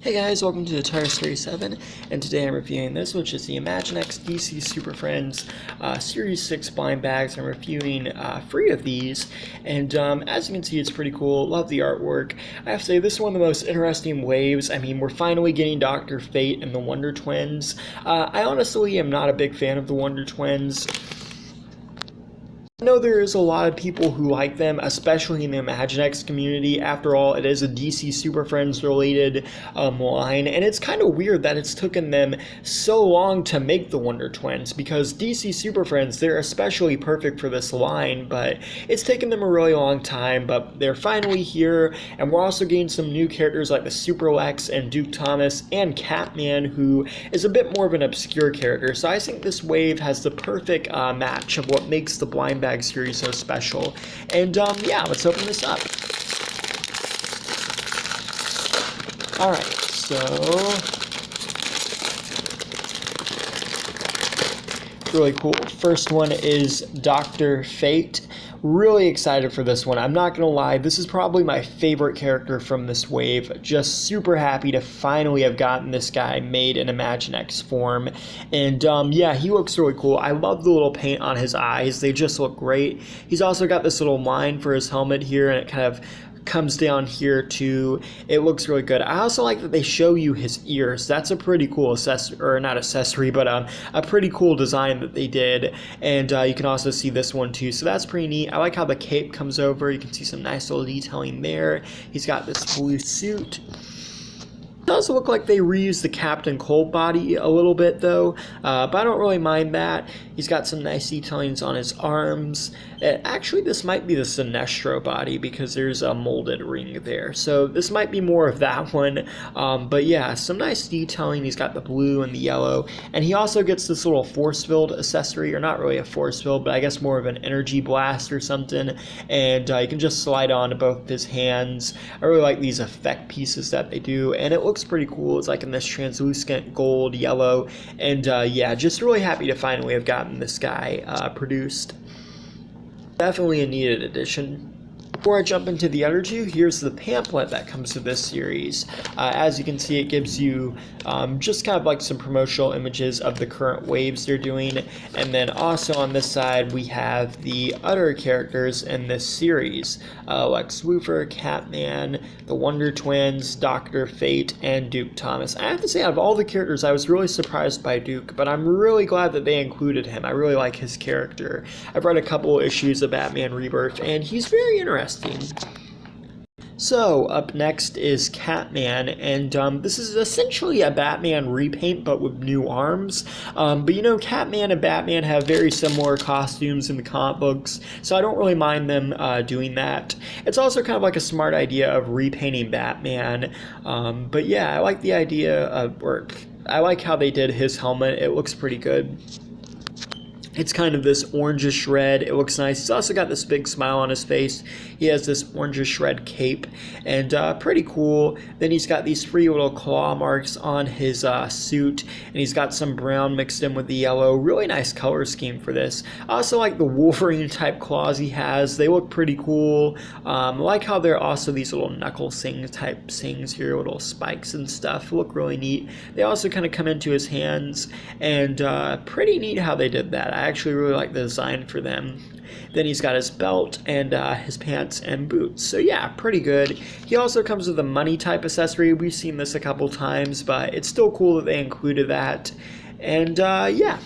Hey guys, welcome to the Tires 37, and today I'm reviewing this, which is the Imaginext DC Super Friends Series 6 blind bags. I'm reviewing 3 of these, and as you can see, it's pretty cool. Love the artwork. I have to say, this is one of the most interesting waves. I mean, we're finally getting Dr. Fate and the Wonder Twins. I honestly am not a big fan of the Wonder Twins. I know there is a lot of people who like them, especially in the Imaginext community. After all, it is a DC Super Friends related line, and it's kind of weird that it's taken them so long to make the Wonder Twins, because DC Super Friends, they're especially perfect for this line, but it's taken them a really long time, but they're finally here, and we're also getting some new characters like the Super Lex and Duke Thomas and Catman, who is a bit more of an obscure character. So I think this wave has the perfect match of what makes the Blindbags series so special. And yeah, let's open this up. Alright, so really cool. First one is Dr. Fate. Really excited for this one. I'm not gonna lie, this is probably my favorite character from this wave. Just super happy to finally have gotten this guy made in Imaginext form. And yeah, he looks really cool. I love the little paint on his eyes. They just look great. He's also got this little line for his helmet here, and it kind of comes down here too. It looks really good. I also like that they show you his ears. That's a pretty cool accessory, or not accessory, but a pretty cool design that they did. And you can also see this one too, so that's pretty neat. I like how the cape comes over. You can see some nice little detailing there. He's got this blue suit. It does look like they reused the Captain Cold body a little bit though, but I don't really mind that. He's got some nice detailings on his arms. Actually, this might be the Sinestro body because there's a molded ring there. So this might be more of that one. But yeah, some nice detailing. He's got the blue and the yellow. And he also gets this little force field accessory, or not really a force field, but I guess more of an energy blast or something. And you can just slide on to both his hands. I really like these effect pieces that they do. And it looks pretty cool. It's like in this translucent gold, yellow. And yeah, just really happy to finally have gotten this guy produced. Definitely a needed addition. Before I jump into the other two, here's the pamphlet that comes with this series. As you can see, it gives you just kind of like some promotional images of the current waves they're doing. And then also on this side, we have the other characters in this series. Lex Luthor, Catman, the Wonder Twins, Dr. Fate, and Duke Thomas. I have to say, out of all the characters, I was really surprised by Duke, but I'm really glad that they included him. I really like his character. I've read a couple issues of Batman Rebirth, and he's very interesting. So, up next is Catman, and this is essentially a Batman repaint, but with new arms. But you know, Catman and Batman have very similar costumes in the comic books, so I don't really mind them doing that. It's also kind of like a smart idea of repainting Batman. But yeah, I like the idea of, or I like how they did his helmet. It looks pretty good. It's kind of this orangish red. It looks nice. He's also got this big smile on his face. He has this orangish red cape, and pretty cool. Then he's got these 3 little claw marks on his suit, and he's got some brown mixed in with the yellow. Really nice color scheme for this. I also like the Wolverine type claws he has. They look pretty cool. I like how there are also these little knuckle sing type sings here, little spikes and stuff. Look really neat. They also kind of come into his hands, and pretty neat how they did that. I actually really like the design for them. Then he's got his belt and his pants and boots. So yeah, pretty good. He also comes with a money type accessory. We've seen this a couple times, but it's still cool that they included that. And yeah.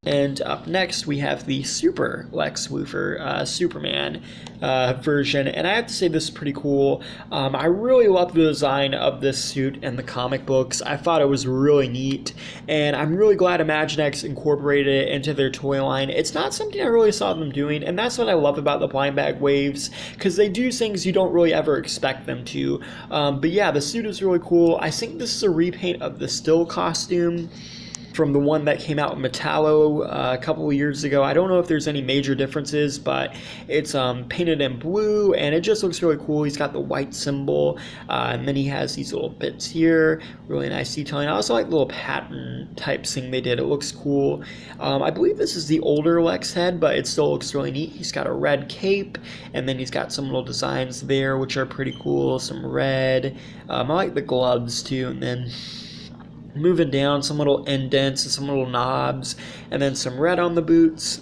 And up next, we have the Super Lex Luthor Superman version, and I have to say this is pretty cool. I really love the design of this suit in the comic books. I thought it was really neat, and I'm really glad Imaginext incorporated it into their toy line. It's not something I really saw them doing, and that's what I love about the blind bag waves, because they do things you don't really ever expect them to. But yeah, the suit is really cool. I think this is a repaint of the Still costume. from the one that came out in Metallo a couple of years ago. I don't know if there's any major differences, but it's painted in blue, and it just looks really cool. He's got the white symbol, and then he has these little bits here, really nice detailing. I also like the little pattern type thing they did. It looks cool. I believe this is the older Lex head, but it still looks really neat. He's got a red cape, and then he's got some little designs there, which are pretty cool. Some red. I like the gloves too, and then moving down, some little indents and some little knobs, and then some red on the boots.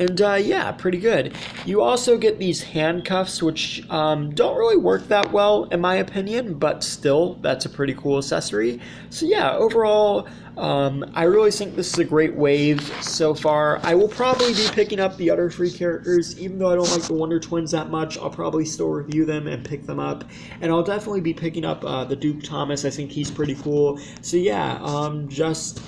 And yeah, pretty good. You also get these handcuffs, which don't really work that well, in my opinion, but still, that's a pretty cool accessory. So yeah, overall, I really think this is a great wave so far. I will probably be picking up the other 3 characters, even though I don't like the Wonder Twins that much. I'll probably still review them and pick them up. And I'll definitely be picking up the Duke Thomas. I think he's pretty cool. So yeah, just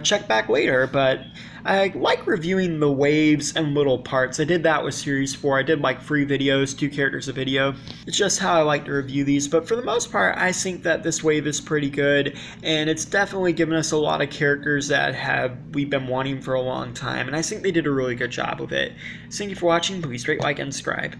check back later, but I like reviewing the waves and little parts. I did that with Series 4. I did like 3 videos, 2 characters a video. It's just how I like to review these, but for the most part, I think that this wave is pretty good, and it's definitely given us a lot of characters that we've been wanting for a long time, and I think they did a really good job of it. Thank you for watching. Please rate, like, and subscribe.